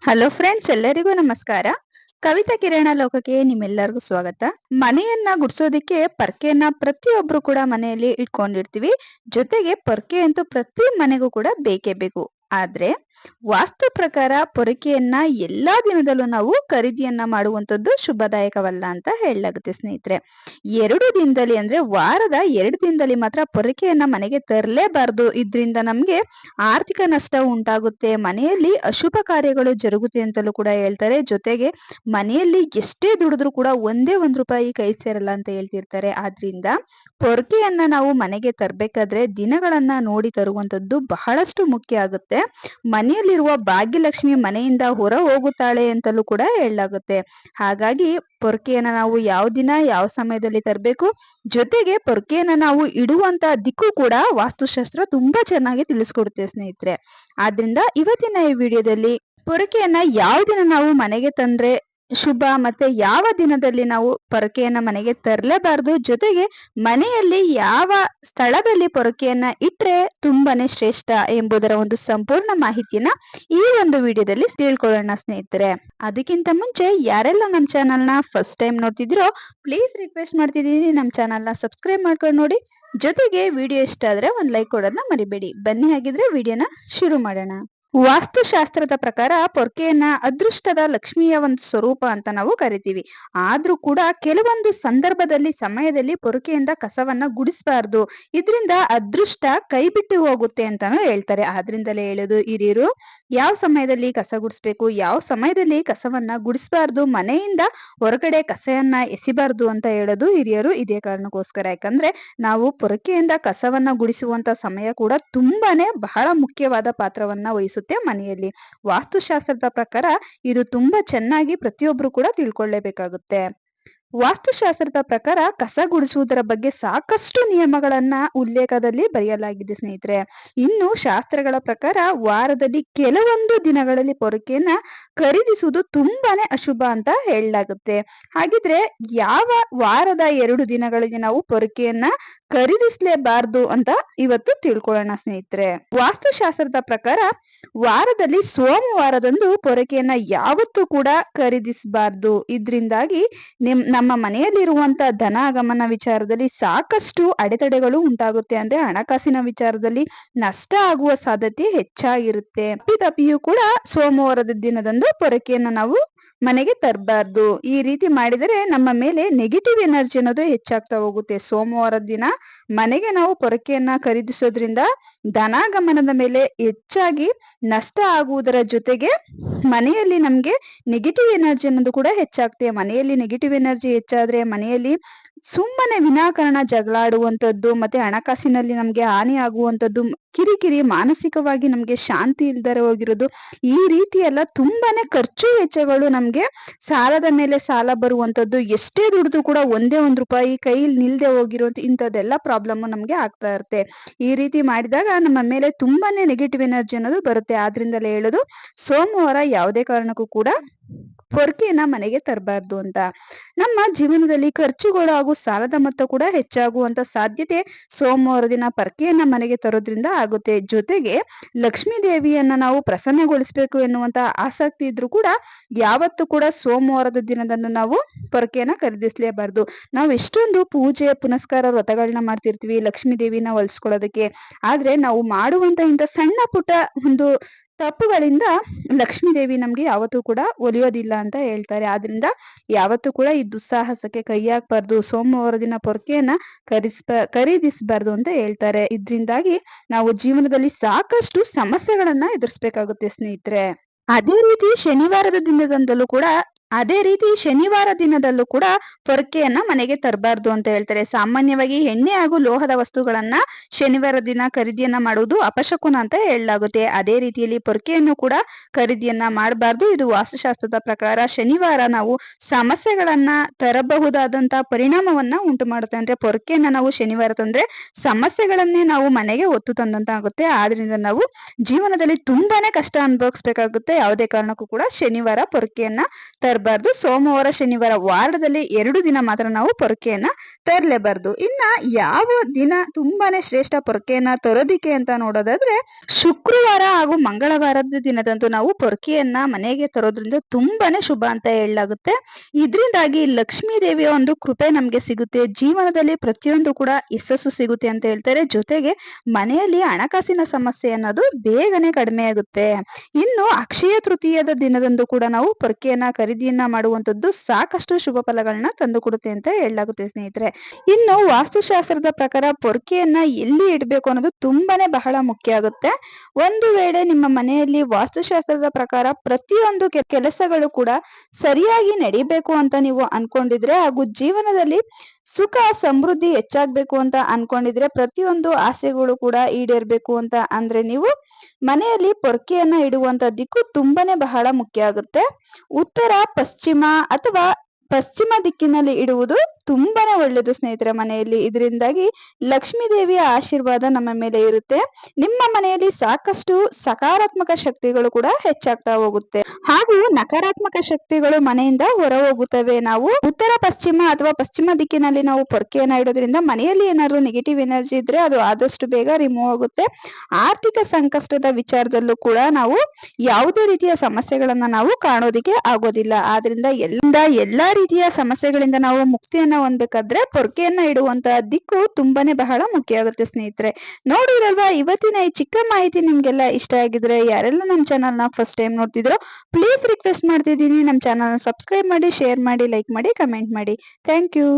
Hello friends, ಎಲ್ಲರಿಗೂ ನಮಸ್ಕಾರ. ಕವಿತಾ ಕಿರಣ ಲೋಕಕ್ಕೆ ನಿಮ್ಮೆಲ್ಲರಿಗೂ ಸ್ವಾಗತ. ಮನೆಯನ್ನ ಗುಡ್ಸೋದಿಕ್ಕೆ ಪರ್ಕೆಯನ್ನ ಪ್ರತಿಯೊಬ್ರು ಕೂಡ ಮನೆಯಲ್ಲಿ ಇಟ್ಕೊಂಡಿರ್ತೀವಿ. ಜೊತೆಗೆ ಪೊರ್ಕೆ ಅಂತೂ ಪ್ರತಿ ಮನೆಗೂ ಕೂಡ ಬೇಕೇ ಬೇಕು. ಆದ್ರೆ ವಾಸ್ತು ಪ್ರಕಾರ ಪೊರಕೆಯನ್ನ ಎಲ್ಲಾ ದಿನದಲ್ಲೂ ನಾವು ಖರೀದಿಯನ್ನ ಮಾಡುವಂತದ್ದು ಶುಭದಾಯಕವಲ್ಲ ಅಂತ ಹೇಳಲಾಗುತ್ತೆ ಸ್ನೇಹಿತರೆ. 2 ದಿನದಲ್ಲಿ ಅಂದ್ರೆ ವಾರದ 2 ದಿನದಲ್ಲಿ ಮಾತ್ರ ಪೊರಕೆಯನ್ನ ಮನೆಗೆ ತರಲೇಬಾರದು. ಇದ್ರಿಂದ ನಮ್ಗೆ ಆರ್ಥಿಕ ನಷ್ಟ ಉಂಟಾಗುತ್ತೆ, ಮನೆಯಲ್ಲಿ ಅಶುಭ ಕಾರ್ಯಗಳು ಜರುಗುತ್ತೆ ಅಂತಲೂ ಕೂಡ ಹೇಳ್ತಾರೆ. ಜೊತೆಗೆ ಮನೆಯಲ್ಲಿ ಎಷ್ಟೇ ದುಡಿದ್ರು ಕೂಡ ಒಂದೇ ₹1 ಕೈ ಸೇರಲ್ಲ ಅಂತ ಹೇಳ್ತಿರ್ತಾರೆ. ಆದ್ರಿಂದ ಪೊರಕೆಯನ್ನ ನಾವು ಮನೆಗೆ ತರ್ಬೇಕಾದ್ರೆ ದಿನಗಳನ್ನ ನೋಡಿ ತರುವಂತದ್ದು ಬಹಳಷ್ಟು ಮುಖ್ಯ ಆಗುತ್ತೆ. ಮನೆಯಲ್ಲಿರುವ ಭಾಗ್ಯಲಕ್ಷ್ಮಿ ಮನೆಯಿಂದ ಹೊರ ಹೋಗುತ್ತಾಳೆ ಅಂತಲೂ ಕೂಡ ಹೇಳಲಾಗುತ್ತೆ. ಹಾಗಾಗಿ ಪೊರ್ಕೆಯನ್ನ ನಾವು ಯಾವ ದಿನ ಯಾವ ಸಮಯದಲ್ಲಿ ತರಬೇಕು, ಜೊತೆಗೆ ಪೊರ್ಕೆಯನ್ನ ನಾವು ಇಡುವಂತ ದಿಕ್ಕು ಕೂಡ ವಾಸ್ತುಶಾಸ್ತ್ರ ತುಂಬಾ ಚೆನ್ನಾಗಿ ತಿಳಿಸ್ಕೊಡುತ್ತೆ ಸ್ನೇಹಿತರೆ. ಆದ್ರಿಂದ ಇವತ್ತಿನ ಈ ವಿಡಿಯೋದಲ್ಲಿ ಪೊರಕೆಯನ್ನ ಯಾವ ದಿನ ನಾವು ಮನೆಗೆ ತಂದ್ರೆ ಶುಭ, ಮತ್ತೆ ಯಾವ ದಿನದಲ್ಲಿ ನಾವು ಪೊರಕೆಯನ್ನ ಮನೆಗೆ ತರಲೇಬಾರದು, ಜೊತೆಗೆ ಮನೆಯಲ್ಲಿ ಯಾವ ಸ್ಥಳದಲ್ಲಿ ಪೊರಕೆಯನ್ನ ಇಟ್ರೆ ತುಂಬಾನೇ ಶ್ರೇಷ್ಠ ಎಂಬುದರ ಒಂದು ಸಂಪೂರ್ಣ ಮಾಹಿತಿಯನ್ನ ಈ ಒಂದು ವಿಡಿಯೋದಲ್ಲಿ ತಿಳ್ಕೊಳ್ಳೋಣ ಸ್ನೇಹಿತರೆ. ಅದಕ್ಕಿಂತ ಮುಂಚೆ ಯಾರೆಲ್ಲ ನಮ್ಮ ಚಾನಲ್ನ ಫಸ್ಟ್ ಟೈಮ್ ನೋಡ್ತಿದ್ದೀರೋ ಪ್ಲೀಸ್ ರಿಕ್ವೆಸ್ಟ್ ಮಾಡ್ತಿದ್ದೀನಿ, ನಮ್ಮ ಚಾನಲ್ನ ಸಬ್ಸ್ಕ್ರೈಬ್ ಮಾಡ್ಕೊಂಡು ನೋಡಿ. ಜೊತೆಗೆ ವಿಡಿಯೋ ಇಷ್ಟ ಆದ್ರೆ ಒಂದ್ ಲೈಕ್ ಕೊಡೋದನ್ನ ಮರಿಬೇಡಿ. ಬನ್ನಿ ಹಾಗಿದ್ರೆ ವಿಡಿಯೋನ ಶುರು ಮಾಡೋಣ. ವಾಸ್ತುಶಾಸ್ತ್ರದ ಪ್ರಕಾರ ಪೊರ್ಕೆಯನ್ನ ಅದೃಷ್ಟದ ಲಕ್ಷ್ಮಿಯ ಒಂದು ಸ್ವರೂಪ ಅಂತ ನಾವು ಕರಿತೀವಿ. ಆದ್ರೂ ಕೂಡ ಕೆಲವೊಂದು ಸಂದರ್ಭದಲ್ಲಿ ಸಮಯದಲ್ಲಿ ಪೊರ್ಕೆಯಿಂದ ಕಸವನ್ನ ಗುಡಿಸಬಾರ್ದು, ಇದರಿಂದ ಅದೃಷ್ಟ ಕೈ ಬಿಟ್ಟು ಹೋಗುತ್ತೆ ಅಂತಾನು ಹೇಳ್ತಾರೆ. ಆದ್ರಿಂದಲೇ ಹೇಳೋದು ಹಿರಿಯರು, ಯಾವ ಸಮಯದಲ್ಲಿ ಕಸ ಗುಡಿಸ್ಬೇಕು, ಯಾವ ಸಮಯದಲ್ಲಿ ಕಸವನ್ನ ಗುಡಿಸಬಾರ್ದು, ಮನೆಯಿಂದ ಹೊರಗಡೆ ಕಸವನ್ನ ಎಸಿಬಾರ್ದು ಅಂತ ಹೇಳೋದು ಹಿರಿಯರು ಇದೇ ಕಾರಣಕ್ಕೋಸ್ಕರ. ಯಾಕಂದ್ರೆ ನಾವು ಪೊರಕೆಯಿಂದ ಕಸವನ್ನ ಗುಡಿಸುವಂತ ಸಮಯ ಕೂಡ ತುಂಬಾನೇ ಬಹಳ ಮುಖ್ಯವಾದ ಪಾತ್ರವನ್ನ ವಹಿಸುತ್ತೆ ಮನೆಯಲ್ಲಿ. ವಾಸ್ತುಶಾಸ್ತ್ರದ ಪ್ರಕಾರ ಇದು ತುಂಬಾ ಚೆನ್ನಾಗಿ ಪ್ರತಿಯೊಬ್ರು ಕೂಡ ತಿಳ್ಕೊಳ್ಳೇಬೇಕಾಗುತ್ತೆ. ವಾಸ್ತುಶಾಸ್ತ್ರದ ಪ್ರಕಾರ ಕಸ ಗುಡಿಸುವುದರ ಬಗ್ಗೆ ಸಾಕಷ್ಟು ನಿಯಮಗಳನ್ನ ಉಲ್ಲೇಖದಲ್ಲಿ ಬರೆಯಲಾಗಿದೆ ಸ್ನೇಹಿತರೆ. ಇನ್ನು ಶಾಸ್ತ್ರಗಳ ಪ್ರಕಾರ ವಾರದಲ್ಲಿ ಕೆಲವೊಂದು ದಿನಗಳಲ್ಲಿ ಪೊರಕೆಯನ್ನ ಖರೀದಿಸುವುದು ತುಂಬಾನೇ ಅಶುಭ ಅಂತ ಹೇಳಲಾಗುತ್ತೆ. ಹಾಗಿದ್ರೆ ಯಾವ ವಾರದ 2 ದಿನಗಳಿಗೆ ನಾವು ಪೊರಕೆಯನ್ನ ಖರೀದಿಸಲೇಬಾರ್ದು ಅಂತ ಇವತ್ತು ತಿಳ್ಕೊಳ್ಳೋಣ ಸ್ನೇಹಿತರೆ. ವಾಸ್ತುಶಾಸ್ತ್ರದ ಪ್ರಕಾರ ವಾರದಲ್ಲಿ ಸೋಮವಾರದಂದು ಪೊರಕೆಯನ್ನ ಯಾವತ್ತೂ ಕೂಡ ಖರೀದಿಸಬಾರ್ದು. ಇದರಿಂದಾಗಿ ನಮ್ಮ ಮನೆಯಲ್ಲಿರುವಂತ ಧನಾಗಮನ ವಿಚಾರದಲ್ಲಿ ಸಾಕಷ್ಟು ಅಡೆತಡೆಗಳು ಉಂಟಾಗುತ್ತೆ. ಅಂದ್ರೆ ಹಣಕಾಸಿನ ವಿಚಾರದಲ್ಲಿ ನಷ್ಟ ಆಗುವ ಸಾಧ್ಯತೆ ಹೆಚ್ಚಾಗಿರುತ್ತೆ. ತಪ್ಪಿಯೂ ಕೂಡ ಸೋಮವಾರದ ದಿನದಂದು ಪೊರಕೆಯನ್ನ ನಾವು ಮನೆಗೆ ತರಬಾರ್ದು. ಈ ರೀತಿ ಮಾಡಿದರೆ ನಮ್ಮ ಮೇಲೆ ನೆಗೆಟಿವ್ ಎನರ್ಜಿ ಅನ್ನೋದು ಹೆಚ್ಚಾಗ್ತಾ ಹೋಗುತ್ತೆ. ಸೋಮವಾರದ ದಿನ ಮನೆಗೆ ನಾವು ಪೊರಕೆಯನ್ನ ಖರೀದಿಸೋದ್ರಿಂದ ಧನಾಗಮನದ ಮೇಲೆ ಹೆಚ್ಚಾಗಿ ನಷ್ಟ ಆಗುವುದರ ಜೊತೆಗೆ ಮನೆಯಲ್ಲಿ ನಮ್ಗೆ ನೆಗೆಟಿವ್ ಎನರ್ಜಿ ಅನ್ನೋದು ಕೂಡ ಹೆಚ್ಚಾಗ್ತದೆ. ಮನೆಯಲ್ಲಿ ನೆಗೆಟಿವ್ ಎನರ್ಜಿ ಹೆಚ್ಚಾದ್ರೆ ಮನೆಯಲ್ಲಿ ಸುಮ್ಮನೆ ವಿನಾಕಾರಣ ಜಗಳಾಡುವಂಥದ್ದು, ಮತ್ತೆ ಹಣಕಾಸಿನಲ್ಲಿ ನಮ್ಗೆ ಹಾನಿ ಆಗುವಂಥದ್ದು, ಕಿರಿಕಿರಿ, ಮಾನಸಿಕವಾಗಿ ನಮ್ಗೆ ಶಾಂತಿ ಇಲ್ದರೆ ಹೋಗಿರೋದು, ಈ ರೀತಿ ಎಲ್ಲ ತುಂಬಾನೇ ಖರ್ಚು ವೆಚ್ಚಗಳು, ನಮ್ಗೆ ಸಾಲದ ಮೇಲೆ ಸಾಲ ಬರುವಂತದ್ದು, ಎಷ್ಟೇ ದುಡಿದ್ರು ಕೂಡ ಒಂದೇ ₹1 ಕೈಯಲ್ಲಿ ನಿಲ್ದೆ ಹೋಗಿರೋದು, ಇಂಥದ್ದೆಲ್ಲ ಪ್ರಾಬ್ಲಮ್ ನಮ್ಗೆ ಆಗ್ತಾ ಇರುತ್ತೆ. ಈ ರೀತಿ ಮಾಡಿದಾಗ ನಮ್ಮ ಮೇಲೆ ತುಂಬಾನೇ ನೆಗೆಟಿವ್ ಎನರ್ಜಿ ಅನ್ನೋದು ಬರುತ್ತೆ. ಆದ್ರಿಂದಲೇ ಹೇಳೋದು, ಸೋಮವಾರ ಯಾವುದೇ ಕಾರಣಕ್ಕೂ ಕೂಡ ಪೊರಕೆಯನ್ನ ಮನೆಗೆ ತರಬಾರ್ದು ಅಂತ. ನಮ್ಮ ಜೀವನದಲ್ಲಿ ಖರ್ಚುಗಳು ಹಾಗೂ ಸಾಲದ ಮೊತ್ತ ಕೂಡ ಹೆಚ್ಚಾಗುವಂತ ಸಾಧ್ಯತೆ ಸೋಮವಾರ ದಿನ ಪೊರಕೆಯನ್ನ ಮನೆಗೆ ತರೋದ್ರಿಂದ ಆಗುತ್ತೆ. ಜೊತೆಗೆ ಲಕ್ಷ್ಮೀ ದೇವಿಯನ್ನ ನಾವು ಪ್ರಸನ್ನಗೊಳಿಸಬೇಕು ಎನ್ನುವಂತ ಆಸಕ್ತಿ ಇದ್ರೂ ಕೂಡ ಯಾವತ್ತೂ ಕೂಡ ಸೋಮವಾರದ ದಿನದಂದು ನಾವು ಪೊರಕೆಯನ್ನ ಖರೀದಿಸಲೇಬಾರ್ದು. ನಾವು ಎಷ್ಟೊಂದು ಪೂಜೆ ಪುನಸ್ಕಾರ ವ್ರತಗಳನ್ನ ಮಾಡ್ತಿರ್ತೀವಿ ಲಕ್ಷ್ಮೀ ದೇವಿನ ಹೊಲಿಸ್ಕೊಳ್ಳೋದಕ್ಕೆ. ಆದ್ರೆ ನಾವು ಮಾಡುವಂತ ಇಂಥ ಸಣ್ಣ ಪುಟ್ಟ ಒಂದು ತಪ್ಪುಗಳಿಂದ ಲಕ್ಷ್ಮೀ ದೇವಿ ನಮ್ಗೆ ಯಾವತ್ತೂ ಕೂಡ ಒಲಿಯೋದಿಲ್ಲ ಅಂತ ಹೇಳ್ತಾರೆ. ಆದ್ರಿಂದ ಯಾವತ್ತೂ ಕೂಡ ಈ ದುಸ್ಸಾಹಸಕ್ಕೆ ಕೈ ಹಾಕ್ಬಾರ್ದು. ಸೋಮವಾರ ದಿನ ಪೊರಕೆಯನ್ನ ಖರೀದಿಸಬಾರ್ದು ಅಂತ ಹೇಳ್ತಾರೆ. ಇದರಿಂದಾಗಿ ನಾವು ಜೀವನದಲ್ಲಿ ಸಾಕಷ್ಟು ಸಮಸ್ಯೆಗಳನ್ನ ಎದುರಿಸಬೇಕಾಗುತ್ತೆ ಸ್ನೇಹಿತರೆ. ಶನಿವಾರ ದಿನದಲ್ಲೂ ಕೂಡ ಪೊರಕೆಯನ್ನ ಮನೆಗೆ ತರಬಾರ್ದು ಅಂತ ಹೇಳ್ತಾರೆ. ಸಾಮಾನ್ಯವಾಗಿ ಎಣ್ಣೆ ಹಾಗೂ ಲೋಹದ ವಸ್ತುಗಳನ್ನ ಶನಿವಾರ ದಿನ ಖರೀದಿಯನ್ನ ಮಾಡುವುದು ಅಪಶಕುನ ಅಂತ ಹೇಳಲಾಗುತ್ತೆ. ಅದೇ ರೀತಿಯಲ್ಲಿ ಪೊರಕೆಯನ್ನು ಕೂಡ ಖರೀದಿಯನ್ನ ಮಾಡಬಾರ್ದು. ಇದು ವಾಸ್ತುಶಾಸ್ತ್ರದ ಪ್ರಕಾರ ಶನಿವಾರ ನಾವು ಸಮಸ್ಯೆಗಳನ್ನ ತರಬಹುದಾದಂತ ಪರಿಣಾಮವನ್ನ ಉಂಟು ಮಾಡುತ್ತೆ. ಅಂದ್ರೆ ಪೊರಕೆಯನ್ನ ನಾವು ಶನಿವಾರ ತಂದ್ರೆ ಸಮಸ್ಯೆಗಳನ್ನೇ ನಾವು ಮನೆಗೆ ಒತ್ತು ತಂದಂತ ಆಗುತ್ತೆ. ಆದ್ರಿಂದ ನಾವು ಜೀವನದಲ್ಲಿ ತುಂಬಾನೇ ಕಷ್ಟ ಅನುಭವಿಸ್ಬೇಕಾಗುತ್ತೆ. ಯಾವುದೇ ಕಾರಣಕ್ಕೂ ಕೂಡ ಶನಿವಾರ ಪೊರಕೆಯನ್ನ ತರಬಾರ್ದು ತರಬಾರ್ದು. ಸೋಮವಾರ ಶನಿವಾರ ವಾರದಲ್ಲಿ 2 ದಿನ ಮಾತ್ರ ನಾವು ಪೊರಕೆಯನ್ನ ತರಲೇಬಾರ್ದು. ಇನ್ನ ಯಾವ ದಿನ ತುಂಬಾನೇ ಶ್ರೇಷ್ಠ ಪೊರಕೆಯನ್ನ ತರೋದಿಕ್ಕೆ ಅಂತ ನೋಡೋದಾದ್ರೆ ಶುಕ್ರವಾರ ಹಾಗೂ ಮಂಗಳವಾರದ ದಿನದಂದು ನಾವು ಪೊರಕೆಯನ್ನ ಮನೆಗೆ ತರೋದ್ರಿಂದ ತುಂಬಾನೇ ಶುಭ ಅಂತ ಹೇಳಲಾಗುತ್ತೆ. ಇದರಿಂದಾಗಿ ಲಕ್ಷ್ಮೀ ದೇವಿಯ ಒಂದು ಕೃಪೆ ನಮ್ಗೆ ಸಿಗುತ್ತೆ. ಜೀವನದಲ್ಲಿ ಪ್ರತಿಯೊಂದು ಕೂಡ ಯಶಸ್ಸು ಸಿಗುತ್ತೆ ಅಂತ ಹೇಳ್ತಾರೆ. ಜೊತೆಗೆ ಮನೆಯಲ್ಲಿ ಹಣಕಾಸಿನ ಸಮಸ್ಯೆ ಅನ್ನೋದು ಬೇಗನೆ ಕಡಿಮೆ ಆಗುತ್ತೆ. ಇನ್ನು ಅಕ್ಷಯ ತೃತೀಯದ ದಿನದಂದು ಕೂಡ ನಾವು ಪೊರಕೆಯನ್ನ ಖರೀದಿಯನ್ನ ಮಾಡುವಂತದ್ದು ಸಾಕಷ್ಟು ಶುಭ ಫಲಗಳನ್ನ ತಂದು ಕೊಡುತ್ತೆ ಅಂತ ಹೇಳಲಾಗುತ್ತೆ ಸ್ನೇಹಿತರೆ. ಇನ್ನು ವಾಸ್ತುಶಾಸ್ತ್ರದ ಪ್ರಕಾರ ಪೊರಕೆಯನ್ನ ಎಲ್ಲಿ ಇಡಬೇಕು ಅನ್ನೋದು ತುಂಬಾನೇ ಬಹಳ ಮುಖ್ಯ ಆಗುತ್ತೆ. ಒಂದು ವೇಳೆ ನಿಮ್ಮ ಮನೆಯಲ್ಲಿ ವಾಸ್ತುಶಾಸ್ತ್ರದ ಪ್ರಕಾರ ಪ್ರತಿಯೊಂದು ಕೆಲಸಗಳು ಕೂಡ ಸರಿಯಾಗಿ ನಡಿಬೇಕು ಅಂತ ನೀವು ಅನ್ಕೊಂಡಿದ್ರೆ ಹಾಗೂ ಜೀವನದಲ್ಲಿ ಸುಖ ಸಮೃದ್ಧಿ ಹೆಚ್ಚಾಗ್ಬೇಕು ಅಂತ ಅನ್ಕೊಂಡಿದ್ರೆ ಪ್ರತಿಯೊಂದು ಆಸೆಗಳು ಕೂಡ ಈಡೇರ್ಬೇಕು ಅಂತ ಅಂದ್ರೆ ನೀವು ಮನೆಯಲ್ಲಿ ಪೊರಕೆಯನ್ನ ಇಡುವಂತ ದಿಕ್ಕು ತುಂಬಾನೇ ಬಹಳ ಮುಖ್ಯ ಆಗುತ್ತೆ. ಉತ್ತರ, ಪಶ್ಚಿಮ ಅಥವಾ ಪಶ್ಚಿಮ ದಿಕ್ಕಿನಲ್ಲಿ ಇಡುವುದು ತುಂಬಾನೇ ಒಳ್ಳೇದು ಸ್ನೇಹಿತರೆ ಮನೆಯಲ್ಲಿ. ಇದರಿಂದಾಗಿ ಲಕ್ಷ್ಮೀ ದೇವಿಯ ಆಶೀರ್ವಾದ ನಮ್ಮ ಮೇಲೆ ಇರುತ್ತೆ. ನಿಮ್ಮ ಮನೆಯಲ್ಲಿ ಸಾಕಷ್ಟು ಸಕಾರಾತ್ಮಕ ಶಕ್ತಿಗಳು ಕೂಡ ಹೆಚ್ಚಾಗ್ತಾ ಹೋಗುತ್ತೆ ಹಾಗೂ ನಕಾರಾತ್ಮಕ ಶಕ್ತಿಗಳು ಮನೆಯಿಂದ ಹೊರ ಹೋಗುತ್ತವೆ. ನಾವು ಉತ್ತರ, ಪಶ್ಚಿಮ ಅಥವಾ ಪಶ್ಚಿಮ ದಿಕ್ಕಿನಲ್ಲಿ ನಾವು ಪೊರಕೆಯನ್ನ ಇಡೋದ್ರಿಂದ ಮನೆಯಲ್ಲಿ ಏನಾದ್ರು ನೆಗೆಟಿವ್ ಎನರ್ಜಿ ಇದ್ರೆ ಅದು ಆದಷ್ಟು ಬೇಗ ರಿಮೂವ್ ಆಗುತ್ತೆ. ಆರ್ಥಿಕ ಸಂಕಷ್ಟದ ವಿಚಾರದಲ್ಲೂ ಕೂಡ ನಾವು ಯಾವುದೇ ರೀತಿಯ ಸಮಸ್ಯೆಗಳನ್ನ ನಾವು ಕಾಣೋದಿಕ್ಕೆ ಆಗೋದಿಲ್ಲ. ಆದ್ರಿಂದ ಎಲ್ಲಾ ರೀತಿಯ ಸಮಸ್ಯೆಗಳಿಂದ ನಾವು ಮುಕ್ತಿಯನ್ನ ಹೊಂದಬೇಕಾದ್ರೆ ಪೊರಕೆಯನ್ನ ಇಡುವಂತಹ ದಿಕ್ಕು ತುಂಬಾನೇ ಬಹಳ ಮುಖ್ಯ ಆಗುತ್ತೆ ಸ್ನೇಹಿತರೆ. ನೋಡಿದ್ರಲ್ವಾ, ಇವತ್ತಿನ ಈ ಚಿಕ್ಕ ಮಾಹಿತಿ ನಿಮ್ಗೆಲ್ಲ ಇಷ್ಟ ಆಗಿದ್ರೆ ಯಾರೆಲ್ಲ ನಮ್ಮ ಚಾನಲ್ ನ ಫಸ್ಟ್ ಟೈಮ್ ನೋಡ್ತಿದ್ರೋ ಪ್ಲೀಸ್ ರಿಕ್ವೆಸ್ಟ್ ಮಾಡ್ತಿದ್ದೀನಿ, ನಮ್ಮ ಚಾನಲ್ ಸಬ್ಸ್ಕ್ರೈಬ್ ಮಾಡಿ, ಶೇರ್ ಮಾಡಿ, ಲೈಕ್ ಮಾಡಿ, ಕಮೆಂಟ್ ಮಾಡಿ. Thank you.